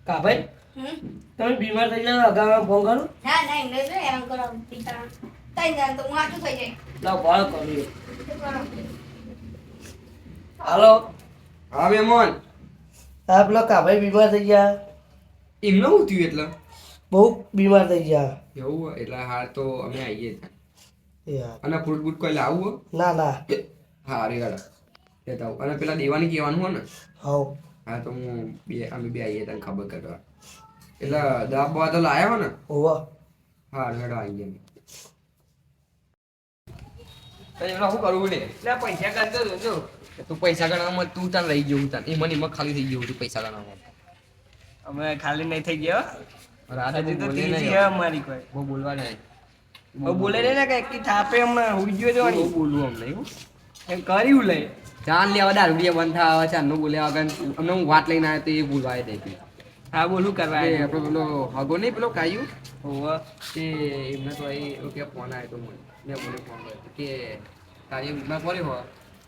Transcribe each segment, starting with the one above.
કા ભાઈ તમે બીમાર થઈ જાવ અગાઉ ફોન કરું ના ના એમને જો એમ કરો પિતા તઈ જાય તો હું આટલું થઈ જાય લાવ કોલ કરી હાલો હા મેમોન આ પેલો કા ભાઈ બીમાર થઈ ગયા એમને શું થયું એટલે બહુ બીમાર થઈ ગયા એવું એટલે હાર તો અમે આવીએ યાર અને ફ્રૂટ બૂટ કોઈ લાવવું ના ના હા અરે ગાડા લેતા આવું અને પેલા દેવાની કહેવાનું હોય ને હવ હા તો હું અમે બે આવીએ તને ખબર કરવા એટલે દવા બવા તો લાયા હો ને ઓવા હા હેડો આવીએ એમને શું કરવું ને એટલે પૈસા ગણતો જો તું પૈસા ગણવામાં તું તાન રહી ગયું તાન એ મને ખાલી થઈ ગયું તું પૈસા ગણવામાં અમે ખાલી નહીં થઈ ગયા રાતે હજી તો બોલે ત્રીજી નહીં હે અમારી કોઈ બહુ બોલવા નહીં હવે બોલે નહીં ને કે એકથી થાપે હમણાં હુઈ ગયો બહુ જવાની બોલવું અમને એવું એમ કર્યું લઈ ચાલ લેવા દારૂડિયા બંધ થવા ચાલનું બોલ્યા વગર અમને હું વાત લઈને આવ્યો તો એ ભૂલવાય દે હા બોલું કરવા આપણો પેલો હગો નહીં પેલો કાયું હોવા તે એમને તો એ કે ફોન આવ્યો તો મને મેં મને ફોન કર્યો કે કાર્ય બીમાર પડ્યો હોય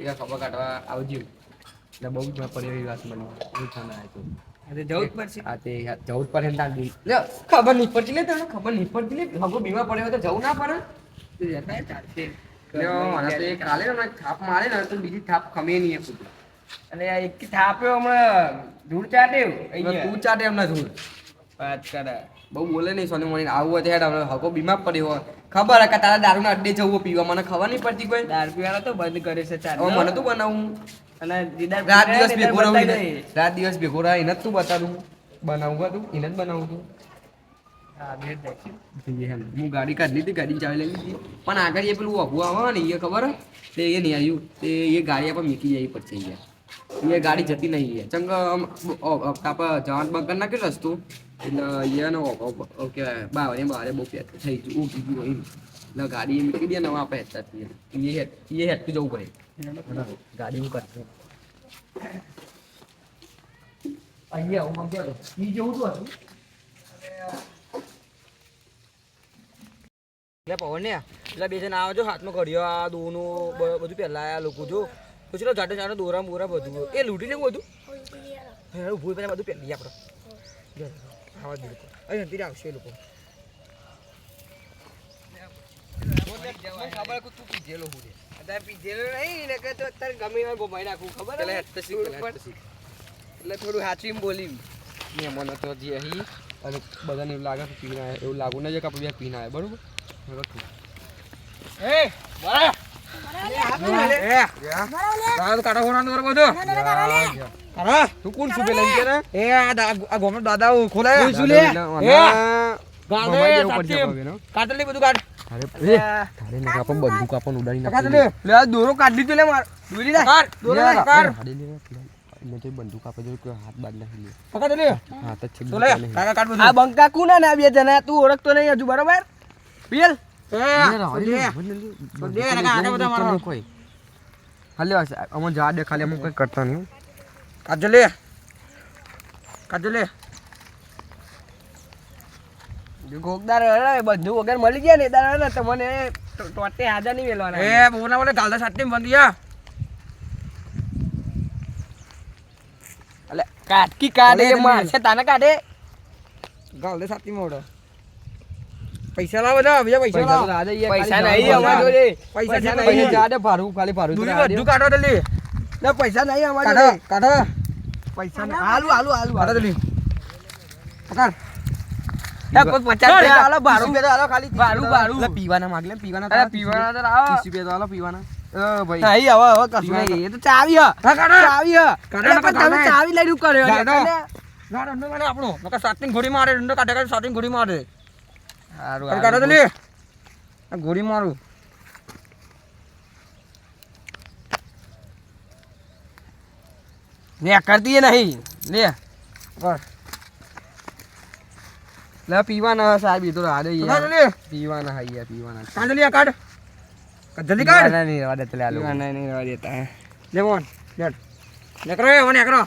એ ખબર કાઢવા આવજો એટલે બહુ બીમાર પડ્યો એવી વાત મને એવું ફોન આવ્યો તો આજે જવું જ પડશે હા તે જવું જ પડે ને તાર લે ખબર નહીં પડતી લે તને ખબર નહીં પડતી લે હગો બીમાર પડ્યો હોય તો જવું ના પડે તું જતા ચાલશે મને તો એ કાલે ને થાપ મારે ને તો બીજી થાપ ખમે નહીં એ પૂછું અને આ એક થાપ્યો હમણાં ધૂળ ચાટ્યો તું અહીંયા ચાટે એમને ધૂળ વાત કરે બહુ બોલે નહીં સોની મોની આવું હોય હેડ હવે હગો બીમાર પડ્યો હોય ખબર હે કે તારા દારૂના અડ્ડે જવું પીવા મને ખબર નહીં પડતી કોઈ દારૂ પીવાના તો બંધ કરે છે ચાલ હવે મને તું બનાવું અને દીદાર રાત દિવસ પીવાના ભેગો રહું બતાવી દે. રાત દિવસ ભેગો રહે એને જ તું બતાવું બનાવું તું એને જ બનાવું તું હા ભેટ દેખી હું ગાડી કાઢી લીધી ગાડી ચાવી લઈ લીધી પણ આગળ એ પેલું અભું આવે ને એ ખબર હે? તે એ નહીં આવ્યું તે એ ગાડી આપણે મૂકી જાય પછી ગયા એ ગાડી જતી નહીં ગયા ચંગ આપણે જવાન બંકર નાખ્યું રસ્તું એટલે એને કહેવાય બારે બહુ પેટ થઈ ગયું ઉઠી ગયું એમ એટલે ગાડી મૂકી દે ને હવે આપણે હેઠતા થઈએ એ હેઠતું જવું પડે ગાડી હું કરતો અહીંયા હું સમજ્યો હતો એ જેવું તો હતું એટલે પવન ને એટલે બે જણ આવજો હાથમાં ઘડિયો આ દોનું બધું પહેલા આ લોકો જો પછી તો જાડે જાડે દોરા બોરા બધું એ લૂંટી ને બધું હે ઉભું પહેલા બધું પહેલી આપણે આવા દે લોકો અહીં અંતિર આવશે એ લોકો ખબર કે તું પીધેલો હું રે અત્યારે પીધેલો નહીં ને કે તો અત્યારે ગમે એવા ગોમાઈ નાખું ખબર એટલે હેઠતે શીખ એટલે થોડું સાચું બોલી મેં મને તો જે અહીં અને બધાને એવું લાગે કે પીને આવે એવું લાગુ નહીં કે આપણે બે પીને આવે બરોબર એ બરા તું કોણ છું પેલા કે એ આ ગોમનો દાદા ખોલાય શું લે કાટલી બધું કાઢ અરે તારે ને કાપન બંદૂક આપન ઉડાડી નાખ લે આ દોરો કાઢ લીધો લે માર દોરી લે કાઢ દોરો લે કાઢ ને તો બંદૂક આપે જો કોઈ હાથ બાદ નાખી લે પકડ લે હાથ જ છે તો લે કાકા કાઢ બધું આ બંકા કુના ને આ બે જણા તું ઓળખતો નહીં હજુ બરોબર પીએલ કોઈ હાલે અમન જા દે ખાલી અમુક કઈ કરતા નહીં કાઢ લે ગોગદાર બંધુ વગર મળી ગયા ને દાર ને તમને ટોટે હાજર નહીં વેલવાના એ બોના બોલે ગાલદા સાટની બંધિયા અલે કાટકી કાઢે માર છે તાને કાઢે ગાલદા સાટની મોડો પૈસા લાવ બધા બીજા પૈસા લાવ પૈસા નહીં અમાર જોડે પૈસા નહીં જા દે ભારું ખાલી ભારું બધું કાઢો દે લે પૈસા નહીં અમાર જોડે કાઢો પૈસા નહીં હાલુ કાઢો દે પકડ એ કોઈ 50 રૂપિયા આલો 12 રૂપિયા આલો ખાલી બારું પીવાના માગલે પીવાના અરે પીવાના તો લાવો 30 રૂપિયા તો આલો પીવાના ભાઈ નહીં હવે કશું નહીં એ તો ચાવી હ ચાવી હ તમે ચાવી લઈ રૂક કર્યો ગાડો મને આપણો નકા સાતની ઘોડી મારે ડંડો કાઢે સાતની ઘોડી મારે હારું કાઢો લે આ ઘોડી મારું ને કરતી નહીં લે કર લે પીવાના સાહેબ એ તો રાડે કાઢો લે પીવાના હૈયા પીવાના કાઢ લે કાઢ જલ્દી કાઢ નહીં રવા દે તલે આલો નહીં રવા દેતા હે લે મોન લેટ નેકરો એ મને નેકરો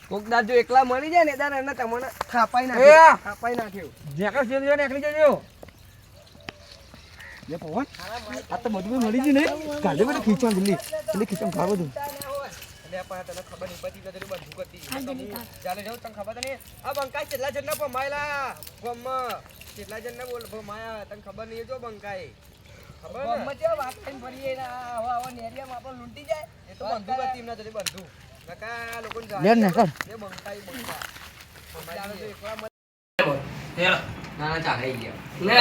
કોક દાદ જો એકલા મળી જાય ને દાર એને તમને થાપાઈ નાખ્યો થાપાઈ નાખ્યો નેકરો છે જો નેકરી જજો લે પવન આ તો બધું મળી ગયું ને કાઢે બધું ખીચવા જલ્દી ખીચવા ખાવ બધું એટલે પણ તને ખબર નહીં પતી તો બંધુ કરતી ચાલે જાવ તને ખબર તને આ બંકાઈ કેટલા જણના ભમાયેલા ગોમમાં કેટલા જણને બોલ ભમાયા તને ખબર નહીં જો બંકાઈ ખબર ગોમમાં જે વાત કરીને ફરીએ ને આવા નેરિયામાં આપણો લૂંટી જાય એ તો બંધુ કરતી એમના જરી બંધુ કાકા લોકોને લે ને કર એ બંકાઈ બંકા ચાલે તો એકવાર હેલો ના ના ચાલે ગયા લે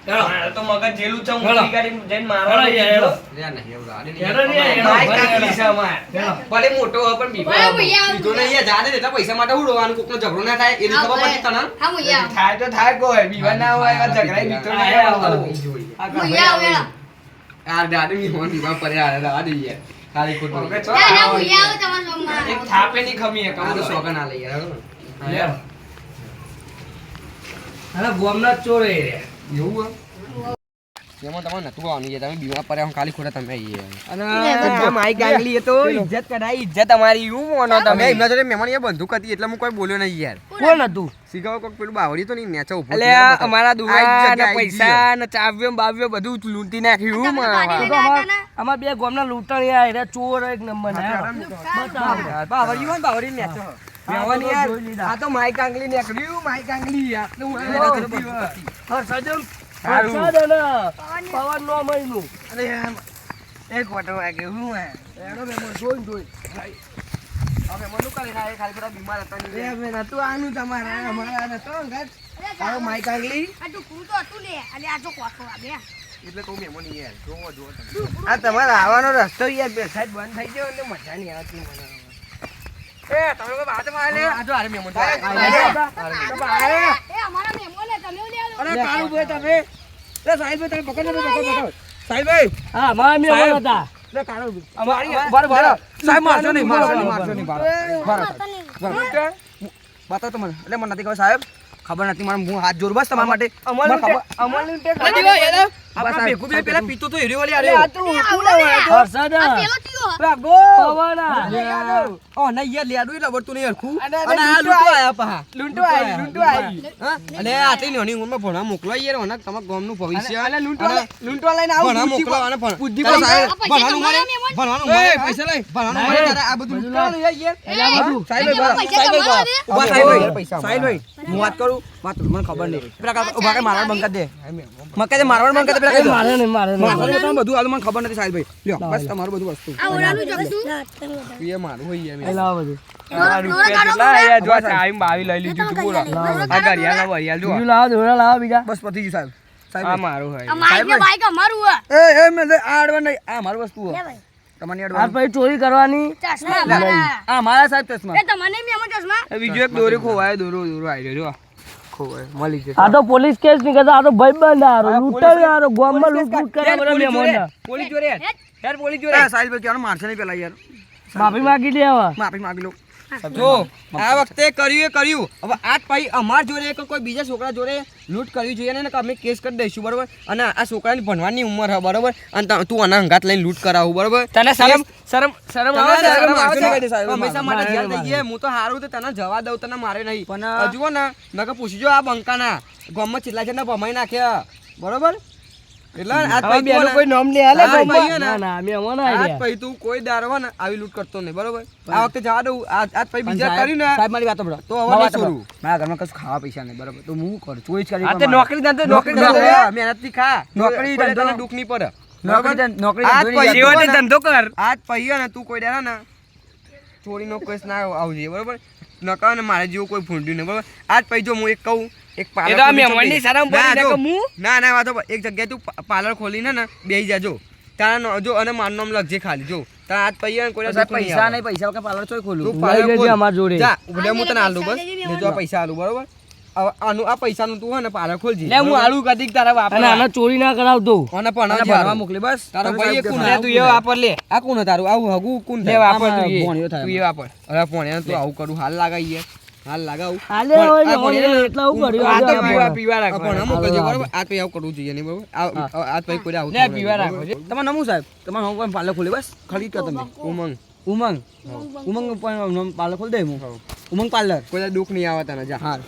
હેલો તો મગજ જેલું છે હું ગાડી જઈને મારવા હેલો લે નહીં એવું આડે હેલો ને માઈક કાપી છે અમાર ભલે મોટો હોય પણ બીજો ને અહીંયા જાને દેતા પૈસા માટે હું રોવાનું કોકનો ઝઘડો ના થાય એની ખબર પડી તને હા મુયા થાય તો થાય કોઈ બીવા ના હોય એવા ઝઘડાય બીતો ના હોય યાર દાદી ની હોન દીવા પર યાર દાદી યાર ખાલી ખોટું ના મુયા આવો તમારા મમ્મા એક થાપે ની ખમી હે આ તો શોગન આ લઈ યાર લે અરે ગોમના ચોર એ રે એવું એમાં તમારે નતું આવવાનું છે તમે બીમાર પડ્યા હું ખાલી ખોટા તમે અને આ માઈ ગાંગલી એ તો ઇજ્જત કઢાઈ ઇજ્જત અમારી હું મોનો તમે તમે એમના જોડે મહેમાન એ બંદૂક હતી એટલે હું કોઈ બોલ્યો નહીં યાર કોણ હતું શીખાવ કોક પેલું બાવડી તો નહીં નેચા ઉભો એટલે અમારા દુવાન પૈસા ને ચાવ્યો બાવ્યો બધું લૂંટી નાખ્યું અમાર બે ગામના લૂંટણીયા એટલે ચોર એક નંબર ના બાવરી હોય બાવરી નેચો મેવાની યાર આ તો માઈ કાંગલી નીકળ્યું માઈ કાંગલી યાર તો હું હર્ષદમ હર્ષદના પવન નો મહિનું અરે એક ફોટો વાગે હું હે એનો મેમો જોઈ હવે મનુ કરે ખાલી ખોટા બીમાર હતા એ હવે નતું આનું તમારે અમારા નતો અંગત આવો માઈ કાંગલી આ તો કૂતો હતું લે અને આ તો કોઠો આવે એટલે કહું મહેમાન યાર જોવો જો તમે આ તમારે આવવાનો રસ્તો યાર બે સાઈડ બંધ થઈ ગયો એટલે મજા નહીં આવતી મને એ તમે કોઈ વાત માં લે આ જો આરે મહેમાન તો એ અમારા મહેમાન તમે લે અરે કાળુ ભાઈ તમે લે સાહેબ તમે પકડ પકડ સાહેબ ભાઈ હા મારા મેમો હતા લે કાળુ અમારી બાર બાર સાહેબ મારજો નહીં મારજો નહીં બાર બતાવ તો મને એટલે મને નથી ખબર સાહેબ ખબર નથી મારે હું હાથ જોર બસ તમારા માટે અમારું આપણા ભેગું બે પેલા પીતો તો હીરો વાળી આરે હર્ષદ પેલો કયો ભાગો પવન ઓ ના યાર લેડું એટલે આવડતું નહીં હરખું અને આ લૂંટો આયા પા લૂંટો આવી હા અને આટલી નાની ઉંમરમાં ભણા મોકલો યાર અને તમારા ગામનું ભવિષ્ય અને લૂંટવા લઈને આવું ભણા મોકલો અને બુદ્ધિ ભણાનું મારે ભણાનું મારે પૈસા લઈ ભણાનું મારે તારે આ બધું લૂંટવાનું યાર સાહેબ સાહેબ હું વાત કરું વાત મને ખબર નહીં પેલા ઉભા કે મારવાડ બંકા દે મકે મારવાડ બંકા દે પેલા મારે નહીં બધું હાલ મને ખબર નથી સાહેબ ભાઈ લ્યો બસ તમારું બધું વસ્તુ આ ઓરાનું જગતું એ મારું હોય યાર લાવ બધું આ રૂપિયા કેટલા આયા જો ટાઈમ 22 લઈ લીધું તું પૂરા આ ઘડિયાળ વરિયાળ જો બીજું લાવ દોરા લાવ બીજા બસ પતી ગયું સાહેબ આ સાહેબ મારું હોય આ માઈક ને બાઈક અમારું હે એ મેં આ અડવા નહીં આ મારી વસ્તુ લે ભાઈ તમારી આ અડવા પછી ચોરી કરવાની ચશ્મા અમારા આ મારા સાહેબ ચશ્મા એ તમને મહેમાન ચશ્મા બીજું એક દોરી ખોવાય દોરો આવી રહ્યો ખોવાય મળી જશે આ તો પોલીસ કેસ નહીં કરતા આ તો ભાઈ બંધ આરો લૂંટાવી આરો ગામમાં લૂંટ કરે બધા મહેમાન પોલીસ જોડે યાર પોલીસ જોડે સાહેબ ભાઈ ક્યાં મારશે નહીં પેલા યાર માફી માંગી લે હવે માફી માંગી લો જો આ વખતે કર્યું હવે આજ પછી અમાર જોડે કે કોઈ બીજા છોકરા જોડે લૂંટ કરવી જોઈએ ને અમે કેસ કરી દઈશું બરોબર અને આ છોકરાની ભણવાની ઉંમર છે બરોબર અને તું આના હંગાત લઈને લૂંટ કરાવું બરોબર તને શરમ આવે હંમેશા માટે જેલ જઈએ હું તો હારું તો તને જવા દઉં તને મારે નહીં પણ જુઓ ને નકર પૂછજો આ બંકાના ગામમાં કેટલા જણા ભમાઈ નાખ્યા બરોબર એટલે આજ પછી બેનો કોઈ નામ લે હાલે હા, ભાઈ, ના ના અમે અમાર ના આજ આઈડિયા પછી તું કોઈ દારવા ને આવી લૂંટ કરતો નહીં બરોબર આ વખતે જવા દઉં આજ પછી બીજા કર્યું ને સાહેબ મારી વાત સાંભળો તો હવે નહીં છોડું મારા ઘરમાં કશું ખાવા પૈસા નહીં બરોબર તો હું કરું ચોરી જ કરી આ તે નોકરી ધંધો નોકરી મહેનતથી ખા નોકરી ધંધો તને દુઃખ નહીં પડે નોકરી આજ પછી છેવટે ધંધો કર આજ પછી ને તું કોઈ દાડા ને ચોરીનો કેસ ના આવજે બરોબર નકા ને મારે જેવું કોઈ ભૂંડ્યું નહીં બરોબર આજ પછી જો હું એક કહું એક એ તો આ મહેમાનની શરમ પડી ને કે હું ના વાતો એક જગ્યાએ તું પાર્લર ખોલીને ને બેસી જાજો તારા જો અને મારું નામ લખજે ખાલી જો તારા આજ પછી કોઈ પૈસા નહીં પૈસા વગર પાર્લર ચોય ખોલું તું પાર્લર લઈ જજે અમાર જોડે જા ઉડે હું તને આલું બસ લેજો આ પૈસા આલું બરોબર આનું આ પૈસાનું તું હે ને પાર્લર ખોલજી લે હું આલુ કદીક તારા અને વાપર આને ચોરી ના કરાવતો અને ભણવા મોકલી બસ તારો ભાઈ એક લે તું એ વાપર લે આ કોણ તારું આવું હગું કોણ લે વાપર તું ભણ્યો એ થાય તું એ વાપર અરે ભણ્યા તું આવું કરું હાલ લાગાઈએ હાલ લાગાવું હાલે હોય એટલા હું કર્યું આ તો આજે પીવા પીવા આ રાખો ભણવા મોકલજે બરોબર આ પછી આવું કરવું જોઈએ નહીં બરોબર આ પછી કોઈ આવું લે પીવા રાખો છે તમારું નામ શું સાહેબ તમારું નામ પાર્લર ખોલે બસ ખરી કયો તમે ઉમંગ પાર્લર ખોલી દે હું ઉમંગ પાર્લર કોઈ દુઃખ નહીં આવે તને જા હા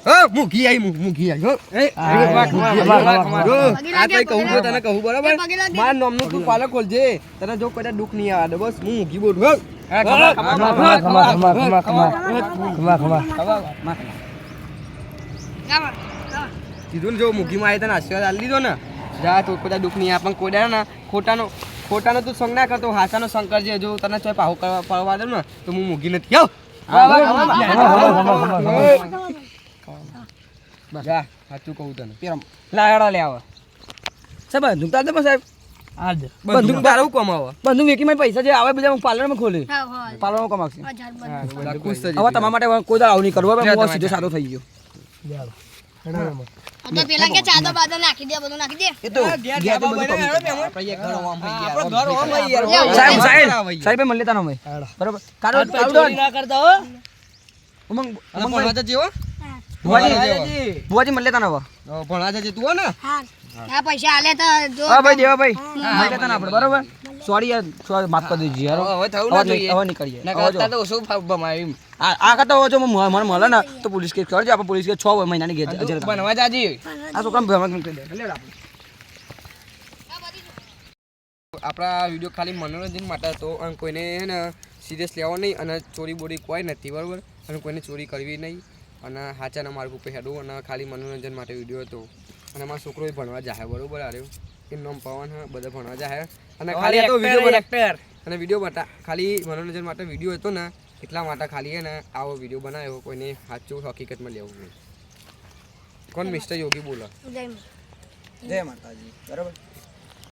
હા મૂકી આવી હો એ ખમા, ખમા. જો આ તઈ કહું જો તને કહું બરાબર માર નામનું તું પાર્લર ખોલજે તને જો કોઈ દુઃખ નહીં આવે બસ હું મૂકી બોલ હો કીધું ને જો મૂકીમાં આવી તને આશીર્વાદ આલી દીધો ને જા તો કોઈ દુઃખ નહીં આવે પણ કોઈ દાડે ને ખોટાનો તું સંગ ના કરતો હાસાનો સંગ કરજે જો તને ચોય પાહો પડવા દઉં ને તો હું મૂકી નથી જા સાચું કહું તને લાયડા લે આવો સાહેબ બંદૂક તાર દે સાહેબ બંદૂક તારું કમાવો બંદૂક વેકી પૈસા જે આવે બધા હું પાર્લરમાં ખોલી હા હા પાર્લરમાં કમાવશે ખુશ થઈ હવે તમારા માટે કોઈ દાળ આવું નહીં કરવું હવે હું સીધો સાદો થઈ ગયો તો પેલા કે ચાદો બાદો નાખી દે બધું નાખી દે એ તો સાહેબ મળી લેતા નો બરોબર કાઢો ના કરતા હો ઉમંગ ભણવા જજે હો ભુવાજી મળી લેતા નો ભણવા જજે તું હો ને હા આ પૈસા આલે તો જો હા ભાઈ દેવા ભાઈ મળી લેતા ના આપણે બરોબર સોરી યાર માફ કરી દેજો યાર હવે થવું ના જોઈએ હવે નીકળીએ ના કરતા તો શું બમાય આ કરતા જો મને મળે ને તો પોલીસ કેસ કરજો આપણે પોલીસ કેસ 6 મહિનાની ગેર ભણવા જાજી આ છોકરા ભણવા કરી દે આપણા વિડીયો ખાલી મનોરંજન માટે હતો અને કોઈને ને સિરિયસ લેવો નહીં અને ચોરી બોરી કોઈ નથી બરાબર અને કોઈને ચોરી કરવી નહીં અને હાચાના માર્ગ ઉપર હેડવું અને ખાલી મનોરંજન માટે વિડીયો હતો અને મારો છોકરો ભણવા જાય બરાબર આવ્યો એનું નામ પવન બધા ભણવા જાય અને ખાલી આ તો વિડીયો અને વિડીયો બતા ખાલી મનોરંજન માટે વિડીયો હતો ને એટલા માટે ખાલી ને આવો વિડીયો બનાવ્યો કોઈને સાચું હકીકતમાં લેવું નહીં કોણ મિસ્ટર યોગી બોલો જય જય માતાજી બરાબર